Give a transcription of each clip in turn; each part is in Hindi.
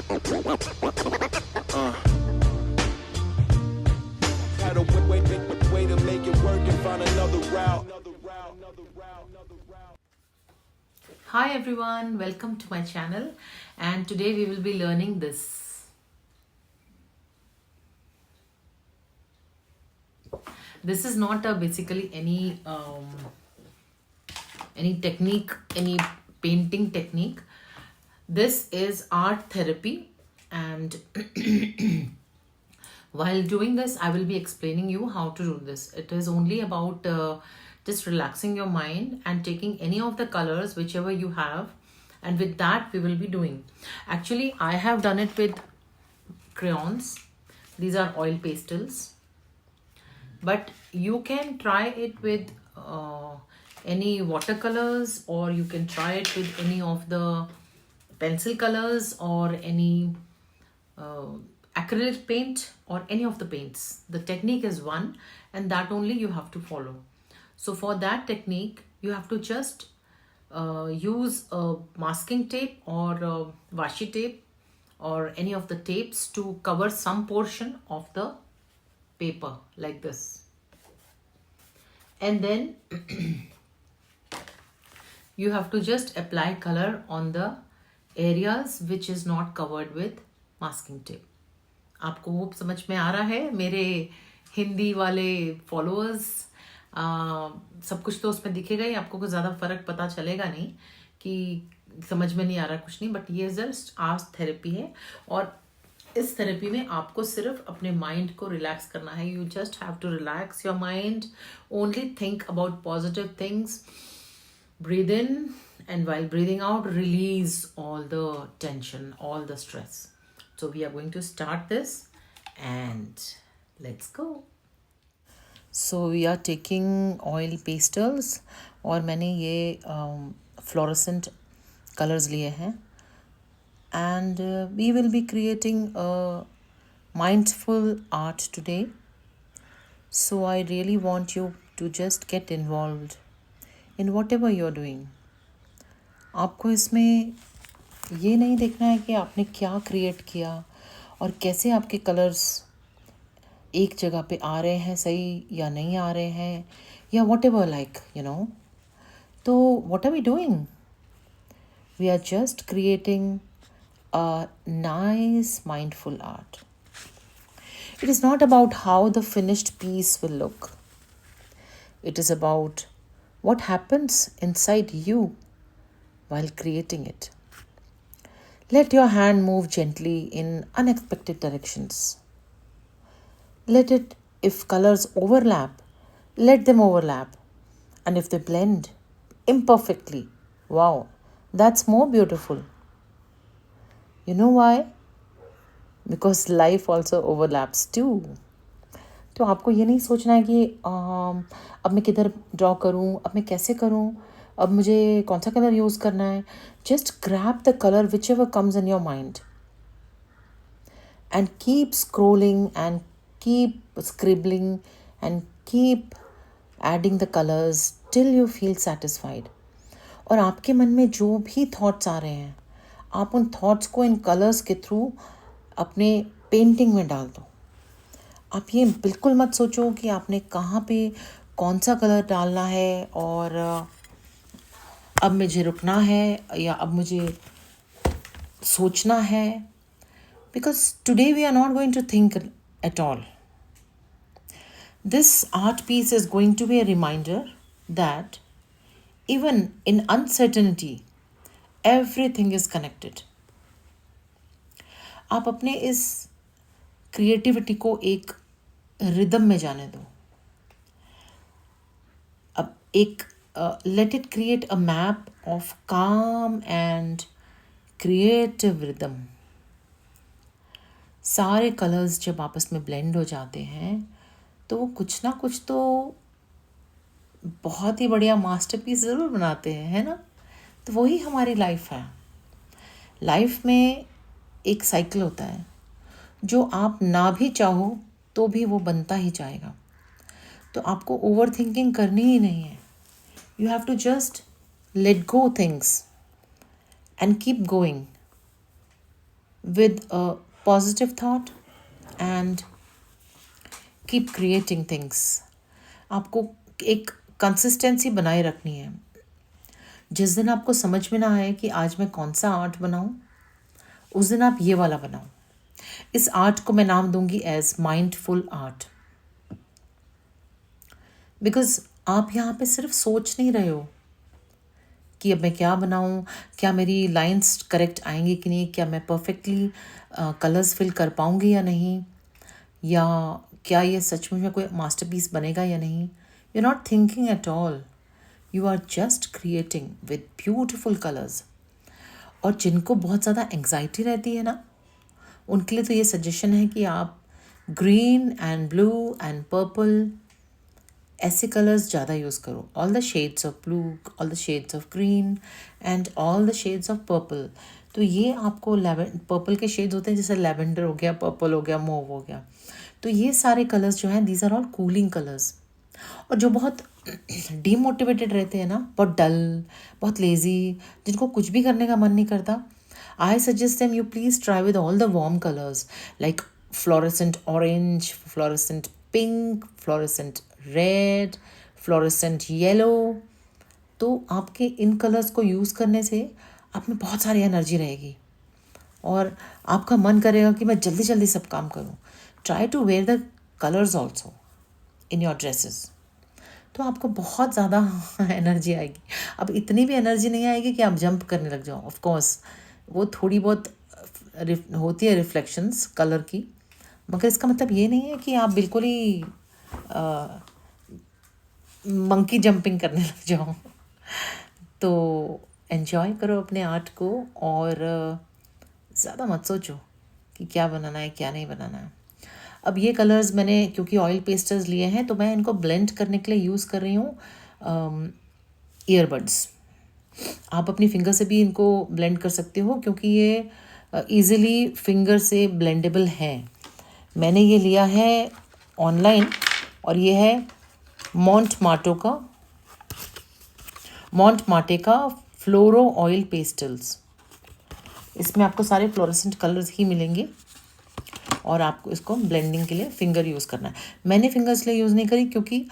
Had a way to make it work and find another route. Hi everyone, welcome to my channel, and today we will be learning this. This is not basically any technique, any painting technique. This is art therapy, and while doing this I will be explaining you how to do this. It is only about just relaxing your mind and taking any of the colors whichever you have, and with that we will be doing. Actually, I have done it with crayons. These are oil pastels, but you can try it with any watercolors, or you can try it with any of the pencil colors, or any uh, acrylic paint, or any of the paints. The technique is one, and that only you have to follow. So for that technique you have to just use a masking tape or washi tape, or any of the tapes, to cover some portion of the paper like this. And then you have to just apply color on the areas which is not covered with masking tape. आपको वो समझ में आ रहा है मेरे हिंदी वाले फॉलोअर्स? सब कुछ तो उसमें दिखेगा ही, आपको कुछ ज़्यादा फर्क पता चलेगा नहीं कि समझ में नहीं आ रहा कुछ नहीं, बट ये जस्ट आर्ट थेरेपी है। और इस थेरेपी में आपको सिर्फ अपने माइंड को रिलैक्स करना है। You just have to relax your mind, only think about positive things, breathe in, and while breathing out release all the tension, all the stress. So we are going to start this, and let's go. So we are taking oil pastels, और मैंने ये fluorescent colors लिए हैं, and we will be creating a mindful art today. So I really want you to just get involved in whatever you're doing. आपको इसमें ये नहीं देखना है कि आपने क्या क्रिएट किया और कैसे आपके कलर्स एक जगह पे आ रहे हैं सही या नहीं आ रहे हैं, या whatever, like, you know. तो what are we doing? We are just creating a nice mindful art. It is not about how the finished piece will look. It is about what happens inside you while creating it. Let your hand move gently in unexpected directions. Let it, if colors overlap, let them overlap. And if they blend imperfectly, wow, that's more beautiful. You know why? Because life also overlaps too. तो आपको ये नहीं सोचना है कि अब मैं किधर ड्रॉ करूँ, अब मैं कैसे करूँ, अब मुझे कौन सा कलर यूज़ करना है. Just grab the colour which ever comes in your mind and keep scrolling and keep scribbling and keep adding the colors till you feel satisfied. और आपके मन में जो भी थॉट्स आ रहे हैं, आप उन थॉट्स को इन कलर्स के थ्रू अपने पेंटिंग में डाल दो. आप ये बिल्कुल मत सोचो कि आपने कहाँ पे कौन सा कलर डालना है, और अब मुझे रुकना है या अब मुझे सोचना है. Because today we are not going to think at all. This art piece is going to be a reminder that even in uncertainty, everything is connected. आप अपने इस क्रिएटिविटी को एक रिदम में जाने दो. अब एक let it create a map of calm and creative rhythm. सारे कलर्स जब आपस में ब्लेंड हो जाते हैं तो वो कुछ ना कुछ तो बहुत ही बढ़िया मास्टरपीस ज़रूर बनाते हैं, है ना. तो वही हमारी लाइफ है. लाइफ में एक साइकिल होता है जो आप ना भी चाहो तो भी वो बनता ही जाएगा. तो आपको ओवर थिंकिंग करनी ही नहीं है. You have to just let go things and keep going with a positive thought and keep creating things. आपको एक कंसिस्टेंसी बनाए रखनी है. जिस दिन आपको समझ में ना आए कि आज मैं कौन सा आर्ट बनाऊं, उस दिन आप ये वाला बनाओ. इस आर्ट को मैं नाम दूंगी एज माइंडफुल आर्ट, बिकॉज आप यहाँ पे सिर्फ सोच नहीं रहे हो कि अब मैं क्या बनाऊं, क्या मेरी लाइंस करेक्ट आएंगी कि नहीं, क्या मैं परफेक्टली कलर्स फिल कर पाऊंगी या नहीं, या क्या ये सचमुच में कोई मास्टरपीस बनेगा या नहीं. You are not thinking at all, you are just creating with beautiful colours. और जिनको बहुत ज़्यादा एंग्जाइटी रहती है ना, उनके लिए तो ये सजेशन है कि आप green and blue and purple ऐसे कलर्स ज़्यादा यूज़ करो. All the shades of blue, all the shades of green and all the shades of purple. तो ये आपको पर्पल के शेड्स होते हैं, जैसे लेवेंडर हो गया, पर्पल हो गया, मूव हो गया. तो ये सारे कलर्स जो हैं, these are all cooling colours. और जो बहुत डीमोटिवेटेड रहते हैं ना, बहुत डल, बहुत लेज़ी, जिनको कुछ भी करने का मन नहीं करता, I suggest them you please try with all the warm colors like fluorescent orange, fluorescent pink, fluorescent red, fluorescent yellow. तो आपके इन कलर्स को यूज़ करने से आप में बहुत सारी एनर्जी रहेगी और आपका मन करेगा कि मैं जल्दी जल्दी सब काम करूं. Try to wear the colours also in your dresses. तो आपको बहुत ज़्यादा एनर्जी आएगी. अब इतनी भी एनर्जी नहीं आएगी कि आप जंप करने लग जाओ. ऑफ कोर्स वो थोड़ी बहुत होती है रिफ्लेक्शंस कलर की, मगर इसका मतलब ये नहीं है कि आप बिल्कुल ही मंकी जंपिंग करने लग जाओ. तो एन्जॉय करो अपने आर्ट को और ज़्यादा मत सोचो कि क्या बनाना है क्या नहीं बनाना है. अब ये कलर्स मैंने क्योंकि ऑयल पेस्टल्स लिए हैं, तो मैं इनको ब्लेंड करने के लिए यूज़ कर रही हूँ ईयरबड्स. आप अपनी फिंगर से भी इनको ब्लेंड कर सकते हो क्योंकि ये ईज़िली फिंगर से ब्लेंडेबल है. मैंने ये लिया है ऑनलाइन और ये है मॉन्टमाटे का फ्लोरो ऑयल पेस्टल्स. इसमें आपको सारे फ्लोरेसेंट कलर्स ही मिलेंगे और आपको इसको ब्लेंडिंग के लिए फिंगर यूज़ करना है. मैंने फिंगर्स इसलिए यूज़ नहीं करी क्योंकि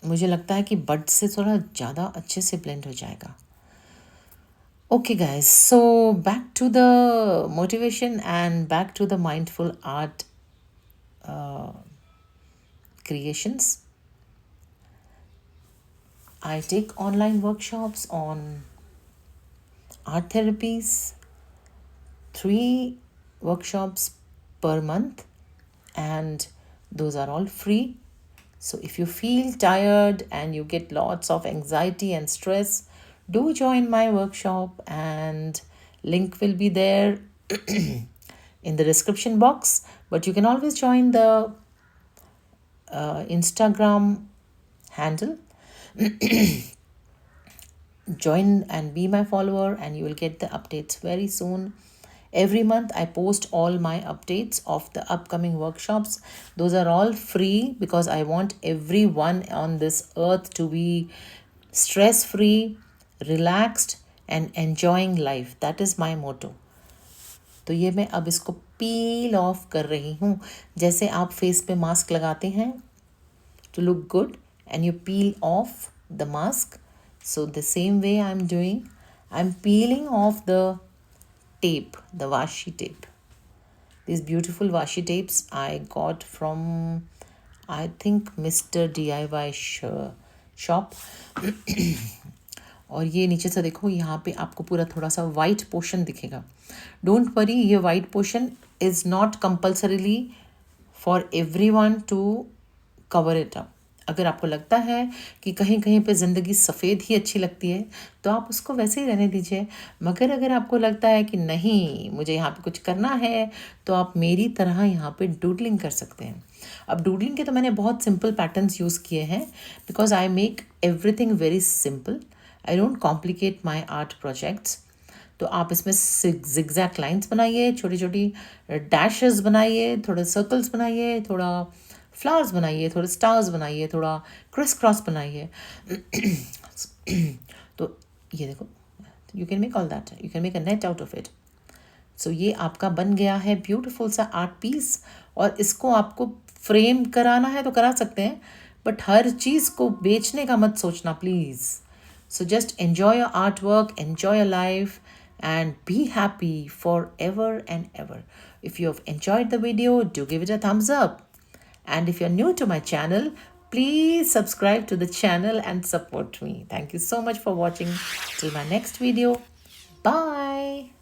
मुझे लगता है कि बड से थोड़ा ज़्यादा अच्छे से ब्लेंड हो जाएगा. Okay guys, so back to the motivation and back to the mindful art creations. I take online workshops on art therapies, 3 workshops per month, and those are all free. So if you feel tired and you get lots of anxiety and stress, do join my workshop, and link will be there in the description box. But you can always join the Instagram handle. Join and be my follower and you will get the updates very soon. Every month I post all my updates of the upcoming workshops. Those are all free because I want everyone on this earth to be stress free, relaxed and enjoying life. That is my motto. तो ये मैं अब इसको पील ऑफ कर रही हूँ. जैसे आप फेस पे मास्क लगाते हैं to look good and you peel off the mask, so the same way I'm doing, I'm peeling off the tape, the washi tape. These beautiful washi tapes I got from I think Mr. DIY shop. और ये नीचे से देखो, यहाँ पे आपको पूरा थोड़ा सा वाइट पोर्शन दिखेगा. डोंट वरी, ये white portion is not compulsorily for everyone to cover it up. अगर आपको लगता है कि कहीं कहीं पे ज़िंदगी सफ़ेद ही अच्छी लगती है तो आप उसको वैसे ही रहने दीजिए. मगर अगर आपको लगता है कि नहीं, मुझे यहाँ पे कुछ करना है, तो आप मेरी तरह यहाँ पे डूडलिंग कर सकते हैं. अब डूडलिंग के तो मैंने बहुत सिंपल पैटर्न्स यूज़ किए हैं because I make everything very simple. I don't complicate my art projects. तो आप इसमें जिगजैग लाइन्स बनाइए, छोटी छोटी डैशेस बनाइए, थोड़े सर्कल्स बनाइए, थोड़ा फ्लावर्स बनाइए, थोड़े स्टार्स बनाइए, थोड़ा क्रिस क्रॉस बनाइए. तो ये देखो, you can make all that, you can make a net out of it. So ये आपका बन गया है ब्यूटीफुल सा आर्ट पीस, और इसको आपको फ्रेम कराना है तो करा सकते हैं, बट हर चीज़ को बेचने का मत सोचना please. So just enjoy your artwork, enjoy your life, and be happy forever and ever. If you have enjoyed the video, do give it a thumbs up. And if you're new to my channel, please subscribe to the channel and support me. Thank you so much for watching. Till my next video. Bye.